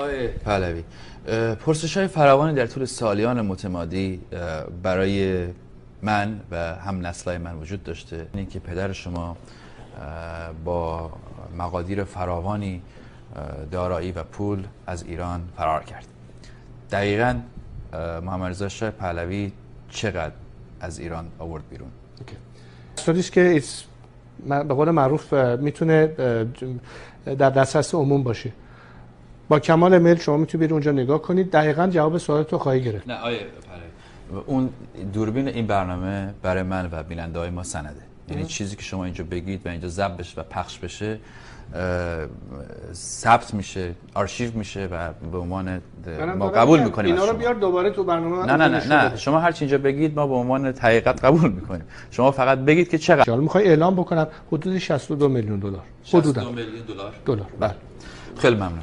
آقای پهلوی، پرسش‌های فراوانی در طول سالیان متمادی برای من و هم نسل‌های من وجود داشته. اینکه پدر شما با مقادیر فراوانی دارایی و پول از ایران فرار کرد. دقیقاً محمد رضا شاه پهلوی چقدر از ایران آورد بیرون؟ استادیست که به قول معروف میتونه در دسترس عموم باشه. با کمال میل شما میتونید برید اونجا نگاه کنید، دقیقاً جواب سوالتو خواهی گرفت. نه آیه پهلوی، اون دوربین این برنامه برای من و بیننده‌های ما سنده. یعنی چیزی که شما اینجا بگید و اینجا ضبط بشه و پخش بشه ثبت میشه، آرشیو میشه و به عنوان ما قبول میکنیم. اینا رو بیار دوباره تو برنامه. نه شما هر چی اینجا بگید ما به عنوان حقیقت قبول میکنیم. شما فقط بگید که چقدر. حالا میخوای اعلام بکنم حدود 62 میلیون دلار. 62 میلیون دلار. بله. خیلی ممنون.